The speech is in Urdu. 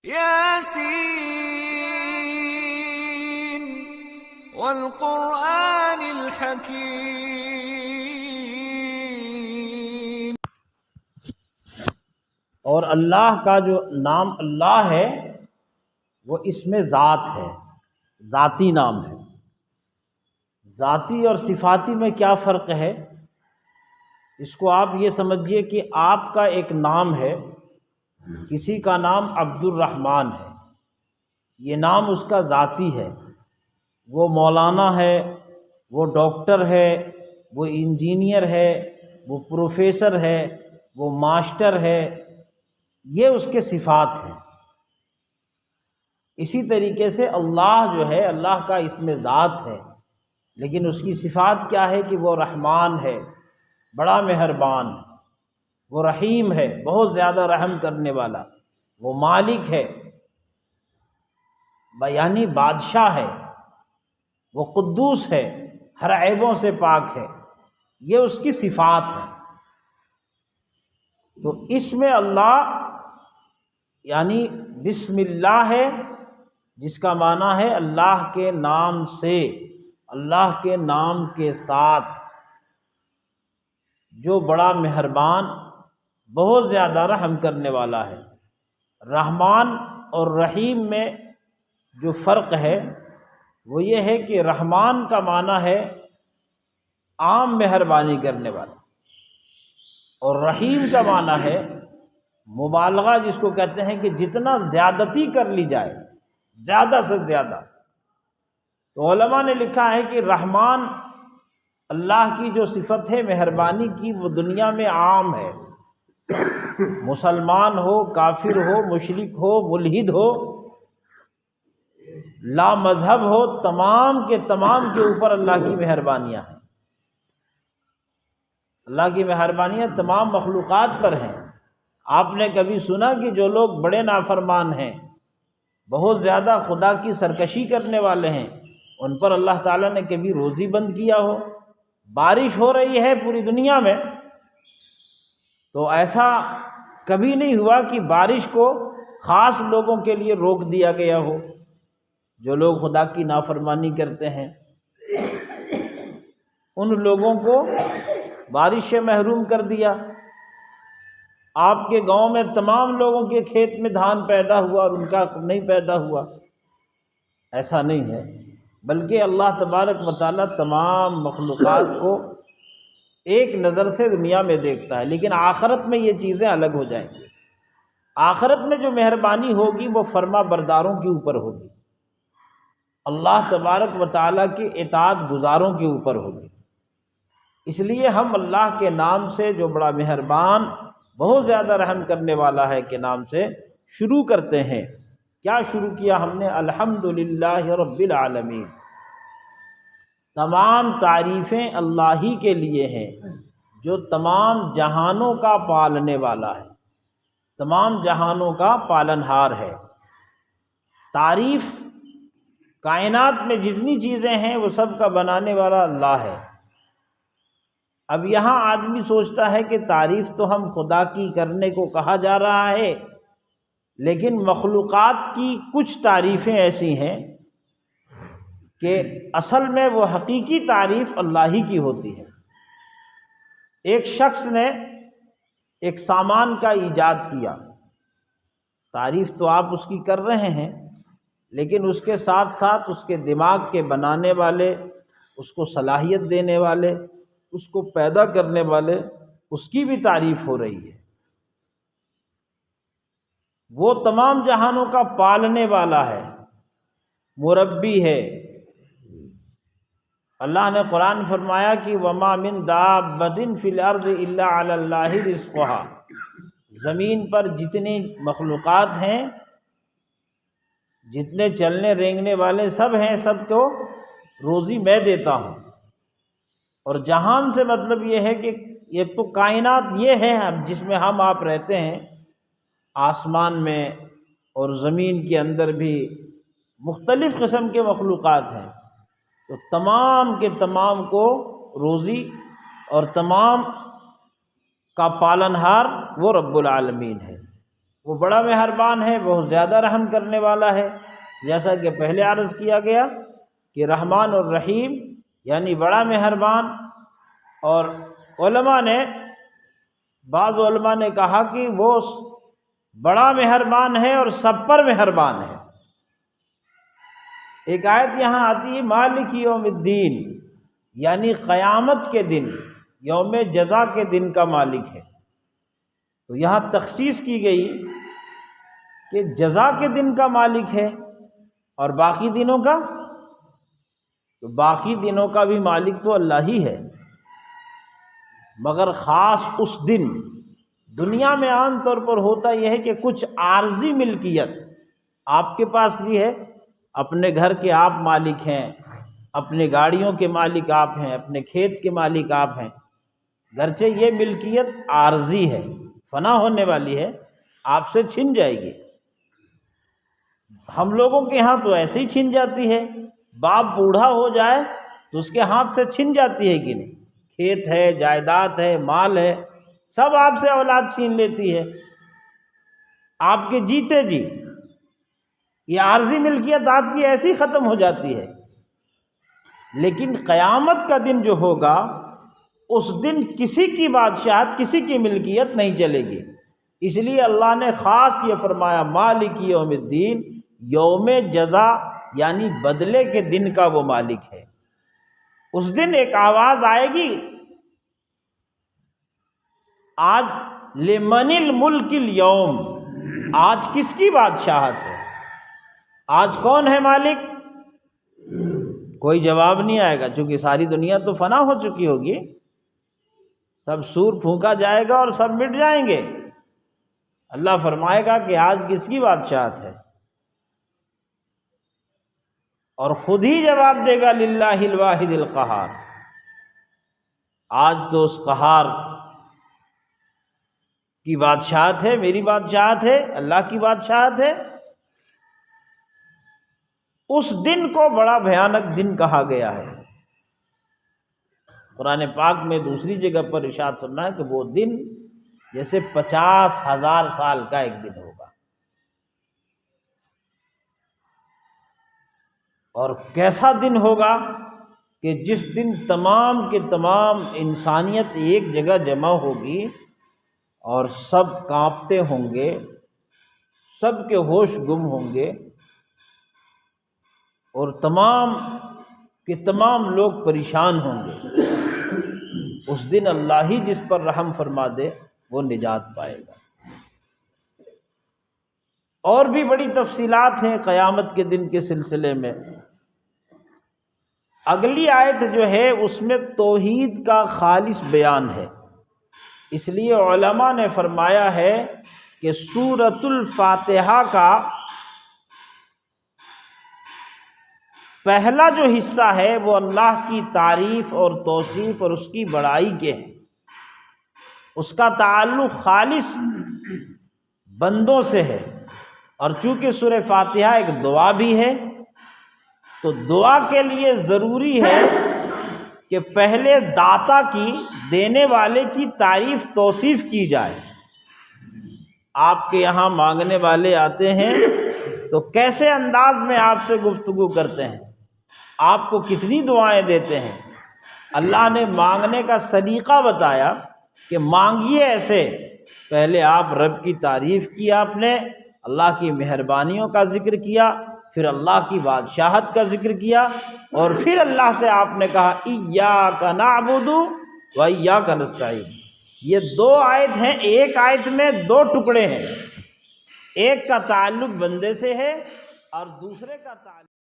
یاسین والقرآن الحکیم۔ اور اللہ کا جو نام اللہ ہے وہ اسم ذات ہے، ذاتی نام ہے۔ ذاتی اور صفاتی میں کیا فرق ہے؟ اس کو آپ یہ سمجھیے کہ آپ کا ایک نام ہے، کسی کا نام عبد الرحمن ہے، یہ نام اس کا ذاتی ہے۔ وہ مولانا ہے، وہ ڈاکٹر ہے، وہ انجینئر ہے، وہ پروفیسر ہے، وہ ماسٹر ہے، یہ اس کے صفات ہیں۔ اسی طریقے سے اللہ جو ہے، اللہ کا اسم ذات ہے، لیکن اس کی صفات کیا ہے کہ وہ رحمان ہے، بڑا مہربان، وہ رحیم ہے، بہت زیادہ رحم کرنے والا، وہ مالک ہے، یعنی بادشاہ ہے، وہ قدوس ہے، ہر عیبوں سے پاک ہے، یہ اس کی صفات ہیں۔ تو اسم اللہ یعنی بسم اللہ ہے، جس کا معنی ہے اللہ کے نام سے، اللہ کے نام کے ساتھ، جو بڑا مہربان، بہت زیادہ رحم کرنے والا ہے۔ رحمان اور رحیم میں جو فرق ہے وہ یہ ہے کہ رحمان کا معنی ہے عام مہربانی کرنے والا، اور رحیم کا معنی ہے مبالغہ، جس کو کہتے ہیں کہ جتنا زیادتی کر لی جائے، زیادہ سے زیادہ۔ تو علماء نے لکھا ہے کہ رحمان اللہ کی جو صفت ہے مہربانی کی، وہ دنیا میں عام ہے، مسلمان ہو، کافر ہو، مشرک ہو، ملحد ہو، لا مذہب ہو، تمام کے اوپر اللہ کی مہربانیاں ہیں۔ اللہ کی مہربانیاں تمام مخلوقات پر ہیں۔ آپ نے کبھی سنا کہ جو لوگ بڑے نافرمان ہیں، بہت زیادہ خدا کی سرکشی کرنے والے ہیں، ان پر اللہ تعالیٰ نے کبھی روزی بند کیا ہو؟ بارش ہو رہی ہے پوری دنیا میں، تو ایسا کبھی نہیں ہوا کہ بارش کو خاص لوگوں کے لیے روک دیا گیا ہو۔ جو لوگ خدا کی نافرمانی کرتے ہیں ان لوگوں کو بارش سے محروم کر دیا۔ آپ کے گاؤں میں تمام لوگوں کے کھیت میں دھان پیدا ہوا اور ان کا نہیں پیدا ہوا، ایسا نہیں ہے، بلکہ اللہ تبارک و تعالیٰ تمام مخلوقات کو ایک نظر سے دنیا میں دیکھتا ہے، لیکن آخرت میں یہ چیزیں الگ ہو جائیں گی۔ آخرت میں جو مہربانی ہوگی وہ فرما برداروں کے اوپر ہوگی، اللہ تبارک و تعالیٰ کے اطاعت گزاروں کے اوپر ہوگی۔ اس لیے ہم اللہ کے نام سے، جو بڑا مہربان، بہت زیادہ رحم کرنے والا ہے، کے نام سے شروع کرتے ہیں۔ کیا شروع کیا ہم نے؟ الحمدللہ رب العالمین، تمام تعریفیں اللہ ہی کے لیے ہیں، جو تمام جہانوں کا پالنے والا ہے، تمام جہانوں کا پالنہار ہے۔ تعریف کائنات میں جتنی چیزیں ہیں وہ سب کا بنانے والا اللہ ہے۔ اب یہاں آدمی سوچتا ہے کہ تعریف تو ہم خدا کی کرنے کو کہا جا رہا ہے، لیکن مخلوقات کی کچھ تعریفیں ایسی ہیں کہ اصل میں وہ حقیقی تعریف اللہ ہی کی ہوتی ہے۔ ایک شخص نے ایک سامان کا ایجاد کیا، تعریف تو آپ اس کی کر رہے ہیں، لیکن اس کے ساتھ ساتھ اس کے دماغ کے بنانے والے، اس کو صلاحیت دینے والے، اس کو پیدا کرنے والے، اس کی بھی تعریف ہو رہی ہے۔ وہ تمام جہانوں کا پالنے والا ہے، مربی ہے۔ اللہ نے قرآن فرمایا کہ وَمَا مِن دَابَّةٍ فِي الْأَرْضِ إِلَّا عَلَى اللَّهِ رِزْقُهَا، زمین پر جتنی مخلوقات ہیں، جتنے چلنے رینگنے والے سب ہیں، سب کو روزی میں دیتا ہوں۔ اور جہان سے مطلب یہ ہے کہ ایک تو کائنات یہ ہے جس میں ہم آپ رہتے ہیں، آسمان میں اور زمین کے اندر بھی مختلف قسم کے مخلوقات ہیں، تو تمام کے تمام کو روزی اور تمام کا پالنہار وہ رب العالمین ہے۔ وہ بڑا مہربان ہے، بہت زیادہ رحم کرنے والا ہے، جیسا کہ پہلے عرض کیا گیا کہ رحمان اور رحیم یعنی بڑا مہربان۔ اور بعض علماء نے کہا کہ وہ بڑا مہربان ہے اور سب پر مہربان ہے۔ ایک آیت یہاں آتی ہے مالک یوم الدین، یعنی قیامت کے دن، یوم جزا کے دن کا مالک ہے۔ تو یہاں تخصیص کی گئی کہ جزا کے دن کا مالک ہے، اور باقی دنوں کا، تو باقی دنوں کا بھی مالک تو اللہ ہی ہے، مگر خاص اس دن۔ دنیا میں عام طور پر ہوتا یہ ہے کہ کچھ عارضی ملکیت آپ کے پاس بھی ہے، اپنے گھر کے آپ مالک ہیں، اپنے گاڑیوں کے مالک آپ ہیں، اپنے کھیت کے مالک آپ ہیں، گرچہ یہ ملکیت عارضی ہے، فنا ہونے والی ہے، آپ سے چھن جائے گی۔ ہم لوگوں کے ہاں تو ایسے ہی چھن جاتی ہے، باپ بوڑھا ہو جائے تو اس کے ہاتھ سے چھن جاتی ہے کہ نہیں، کھیت ہے، جائیداد ہے، مال ہے، سب آپ سے اولاد چھین لیتی ہے آپ کے جیتے جی۔ یہ عارضی ملکیت آپ کی ایسی ختم ہو جاتی ہے، لیکن قیامت کا دن جو ہوگا اس دن کسی کی بادشاہت، کسی کی ملکیت نہیں چلے گی۔ اس لیے اللہ نے خاص یہ فرمایا مالک یوم الدین، یوم جزا یعنی بدلے کے دن کا وہ مالک ہے۔ اس دن ایک آواز آئے گی، آج لمن الملک اليوم، آج کس کی بادشاہت ہے، آج کون ہے مالک؟ کوئی جواب نہیں آئے گا، چونکہ ساری دنیا تو فنا ہو چکی ہوگی، سب سور پھونکا جائے گا اور سب مٹ جائیں گے۔ اللہ فرمائے گا کہ آج کس کی بادشاہت ہے، اور خود ہی جواب دے گا للہ الواحد القہار، آج تو اس قہار کی بادشاہت ہے، میری بادشاہت ہے، اللہ کی بادشاہت ہے۔ اس دن کو بڑا بھیانک دن کہا گیا ہے۔ قرآن پاک میں دوسری جگہ پر ارشاد فرمایا کہ وہ دن جیسے 50,000 سال کا ایک دن ہوگا، اور کیسا دن ہوگا کہ جس دن تمام کے تمام انسانیت ایک جگہ جمع ہوگی اور سب کانپتے ہوں گے، سب کے ہوش گم ہوں گے، اور تمام کے تمام لوگ پریشان ہوں گے۔ اس دن اللہ ہی جس پر رحم فرما دے وہ نجات پائے گا۔ اور بھی بڑی تفصیلات ہیں قیامت کے دن کے سلسلے میں۔ اگلی آیت جو ہے اس میں توحید کا خالص بیان ہے، اس لیے علماء نے فرمایا ہے کہ سورۃ الفاتحہ کا پہلا جو حصہ ہے وہ اللہ کی تعریف اور توصیف اور اس کی بڑائی کے ہیں، اس کا تعلق خالص بندوں سے ہے، اور چونکہ سورہ فاتحہ ایک دعا بھی ہے تو دعا کے لیے ضروری ہے کہ پہلے داتا کی، دینے والے کی تعریف توصیف کی جائے۔ آپ کے یہاں مانگنے والے آتے ہیں تو کیسے انداز میں آپ سے گفتگو کرتے ہیں، آپ کو کتنی دعائیں دیتے ہیں۔ اللہ نے مانگنے کا سلیقہ بتایا کہ مانگیے ایسے، پہلے آپ رب کی تعریف کی، آپ نے اللہ کی مہربانیوں کا ذکر کیا، پھر اللہ کی بادشاہت کا ذکر کیا، اور پھر اللہ سے آپ نے کہا ایاک نعبد و ایاک نستعین۔ یہ دو آیت ہیں، ایک آیت میں دو ٹکڑے ہیں، ایک کا تعلق بندے سے ہے اور دوسرے کا تعلق